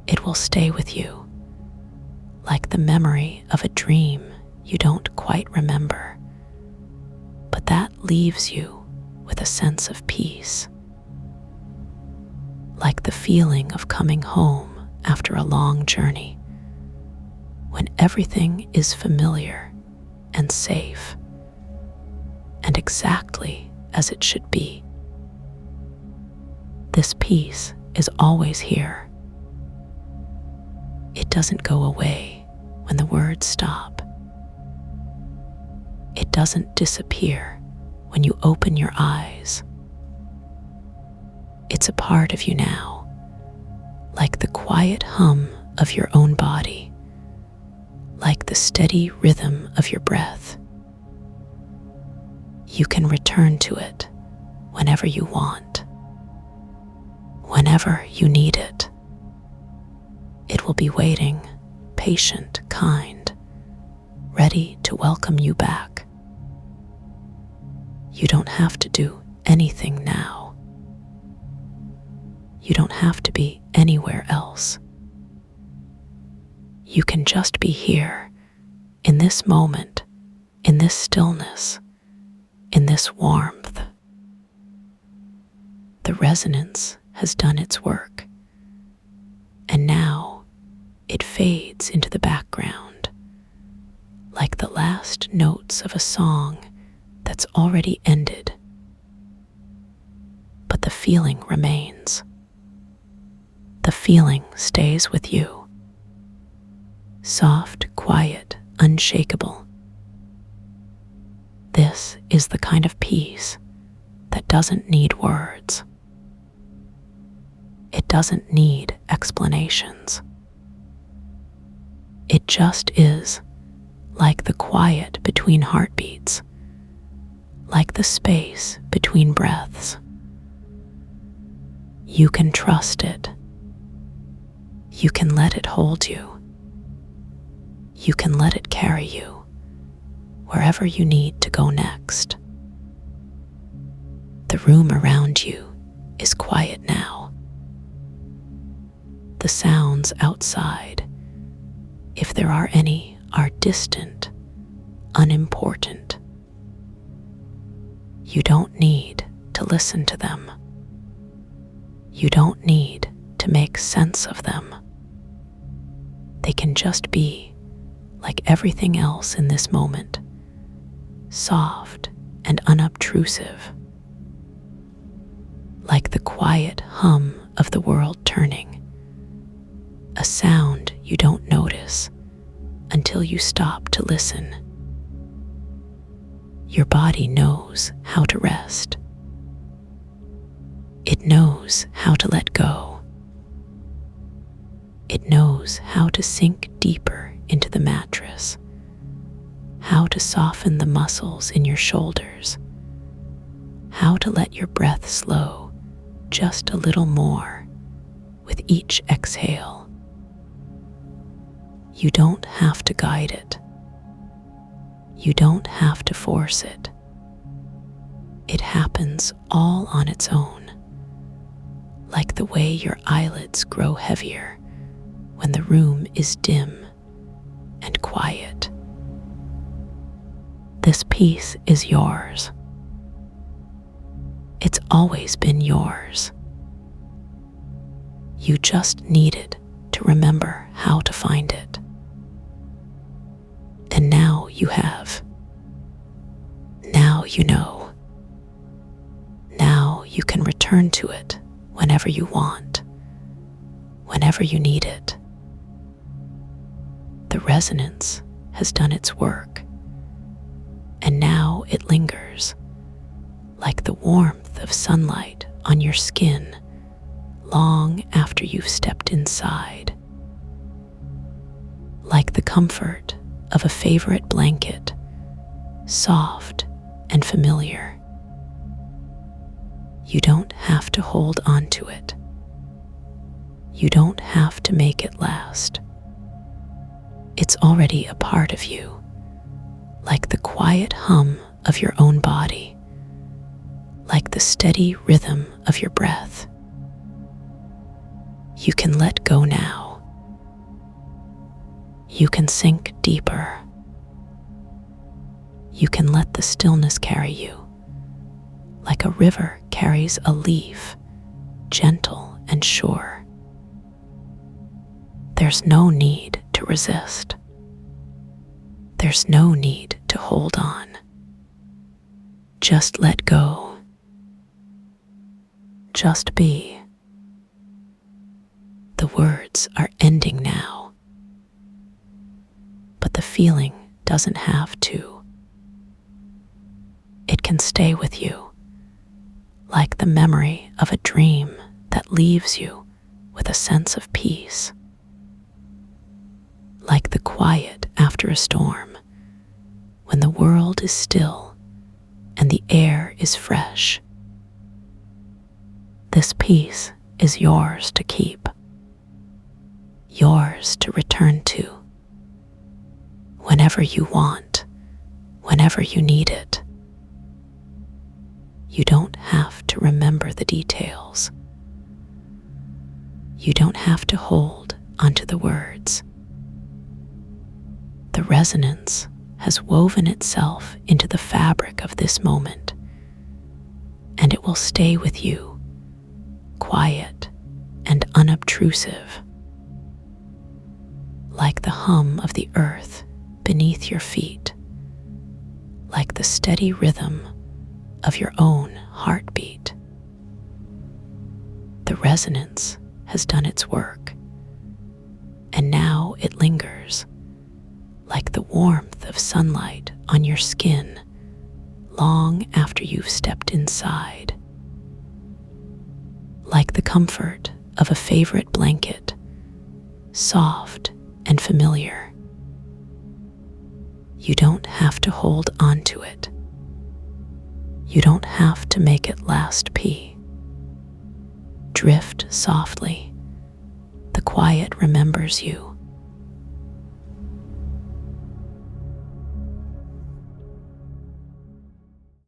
It will stay with you, like the memory of a dream you don't quite remember, but that leaves you with a sense of peace, like the feeling of coming home after a long journey, when everything is familiar and safe, and exactly as it should be. This peace is always here. It doesn't go away when the words stop. It doesn't disappear when you open your eyes. It's a part of you now, like the quiet hum of your own body, like the steady rhythm of your breath. You can return to it whenever you want, whenever you need it. It will be waiting, patient, kind, ready to welcome you back. You don't have to do anything now. You don't have to be anywhere else. You can just be here, in this moment, in this stillness, in this warmth. The resonance has done its work, and now it fades into the background, like the last notes of a song that's already ended. But the feeling remains. The feeling stays with you. Soft, quiet, unshakable. This is the kind of peace that doesn't need words. It doesn't need explanations. It just is, like the quiet between heartbeats, like the space between breaths. You can trust it. You can let it hold you. You can let it carry you wherever you need to go next. The room around you is quiet now. The sounds outside, if there are any, are distant, unimportant. You don't need to listen to them. You don't need to make sense of them. They can just be, like everything else in this moment, soft and unobtrusive, like the quiet hum of the world turning, a sound you don't notice until you stop to listen. Your body knows how to rest. It knows how to let go. It knows how to sink deeper into the mattress how to soften the muscles in your shoulders, how to let your breath slow just a little more with each exhale. You don't have to guide it. You don't have to force it. It happens all on its own, like the way your eyelids grow heavier when the room is dim and quiet. This piece is yours. It's always been yours. You just needed to remember how to find it. And now you have. Now you know. Now you can return to it whenever you want, whenever you need it. The resonance has done its work, and now it lingers, like the warmth of sunlight on your skin long after you've stepped inside, like the comfort of a favorite blanket, soft and familiar. You don't have to hold on to it. You don't have to make it last. It's already a part of you, like the quiet hum of your own body, like the steady rhythm of your breath. You can let go now. You can sink deeper. You can let the stillness carry you, like a river carries a leaf, gentle and sure. There's no need to resist. There's no need to hold on. Just let go. Just be. The words are ending now, but the feeling doesn't have to. It can stay with you, like the memory of a dream that leaves you with a sense of peace, like the quiet after a storm, when the world is still and the air is fresh. This peace is yours to keep, yours to return to, whenever you want, whenever you need it. You don't have to remember the details. You don't have to hold onto the words. The resonance has woven itself into the fabric of this moment, and it will stay with you, quiet and unobtrusive, like the hum of the earth beneath your feet, like the steady rhythm of your own heartbeat. The resonance has done its work, and now it lingers, like the warmth of sunlight on your skin long after you've stepped inside, like the comfort of a favorite blanket, soft and familiar. You don't have to hold on to it. You don't have to make it last pee. Drift softly. The quiet remembers you,